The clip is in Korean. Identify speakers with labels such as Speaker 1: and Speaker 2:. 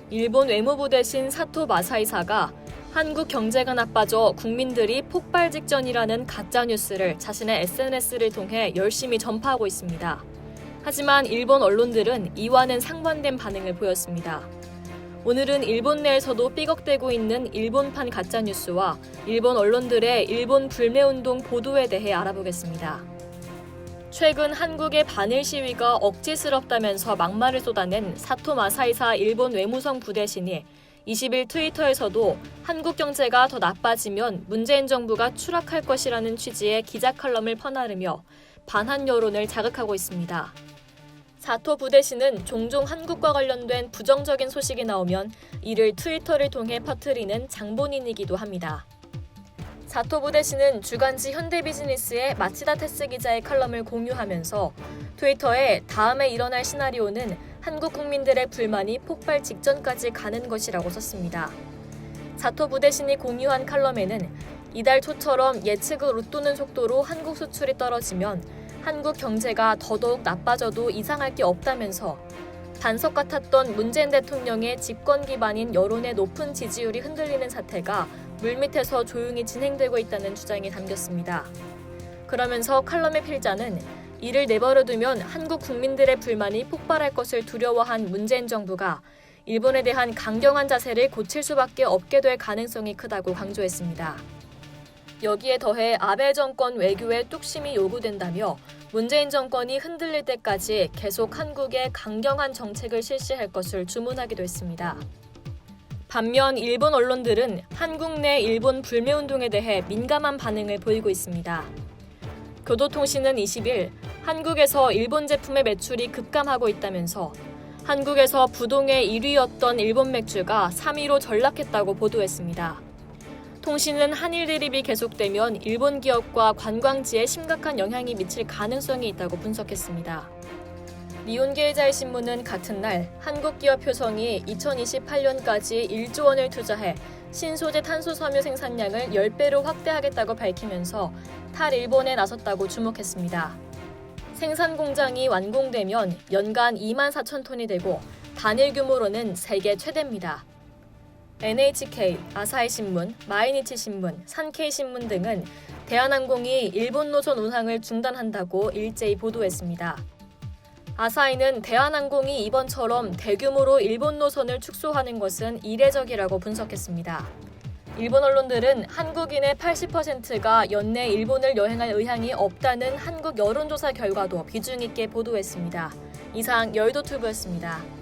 Speaker 1: 일본 외무부 대신 사토 마사이사가 한국 경제가 나빠져 국민들이 폭발 직전이라는 가짜뉴스를 자신의 SNS를 통해 열심히 전파하고 있습니다. 하지만 일본 언론들은 이와는 상반된 반응을 보였습니다. 오늘은 일본 내에서도 삐걱대고 있는 일본판 가짜뉴스와 일본 언론들의 일본 불매운동 보도에 대해 알아보겠습니다. 최근 한국의 반일 시위가 억지스럽다면서 막말을 쏟아낸 사토 마사이사 일본 외무성 부대신이 20일 트위터에서도 한국 경제가 더 나빠지면 문재인 정부가 추락할 것이라는 취지의 기자 칼럼을 퍼나르며 반한 여론을 자극하고 있습니다. 사토 부대신은 종종 한국과 관련된 부정적인 소식이 나오면 이를 트위터를 통해 퍼뜨리는 장본인이기도 합니다. 사토 부대신은 주간지 현대비즈니스의 마치다 테스 기자의 칼럼을 공유하면서 트위터에 다음에 일어날 시나리오는 한국 국민들의 불만이 폭발 직전까지 가는 것이라고 썼습니다. 사토 부대신이 공유한 칼럼에는 이달 초처럼 예측을 웃도는 속도로 한국 수출이 떨어지면 한국 경제가 더더욱 나빠져도 이상할 게 없다면서 반석 같았던 문재인 대통령의 집권 기반인 여론의 높은 지지율이 흔들리는 사태가 물밑에서 조용히 진행되고 있다는 주장이 담겼습니다. 그러면서 칼럼의 필자는 이를 내버려두면 한국 국민들의 불만이 폭발할 것을 두려워한 문재인 정부가 일본에 대한 강경한 자세를 고칠 수밖에 없게 될 가능성이 크다고 강조했습니다. 여기에 더해 아베 정권 외교에 뚝심이 요구된다며 문재인 정권이 흔들릴 때까지 계속 한국에 강경한 정책을 실시할 것을 주문하기도 했습니다. 반면 일본 언론들은 한국 내 일본 불매운동에 대해 민감한 반응을 보이고 있습니다. 교도통신은 20일 한국에서 일본 제품의 매출이 급감하고 있다면서 한국에서 부동의 1위였던 일본 맥주가 3위로 전락했다고 보도했습니다. 통신은 한일 대립이 계속되면 일본 기업과 관광지에 심각한 영향이 미칠 가능성이 있다고 분석했습니다. 니혼게이자이 신문은 같은 날 한국 기업 효성이 2028년까지 1조 원을 투자해 신소재 탄소 섬유 생산량을 10배로 확대하겠다고 밝히면서 탈일본에 나섰다고 주목했습니다. 생산 공장이 완공되면 연간 2만 4천 톤이 되고 단일 규모로는 세계 최대입니다. NHK, 아사히신문, 마이니치신문, 산케이신문 등은 대한항공이 일본 노선 운항을 중단한다고 일제히 보도했습니다. 아사히는 대한항공이 이번처럼 대규모로 일본 노선을 축소하는 것은 이례적이라고 분석했습니다. 일본 언론들은 한국인의 80%가 연내 일본을 여행할 의향이 없다는 한국 여론조사 결과도 비중 있게 보도했습니다. 이상 여의도투브였습니다.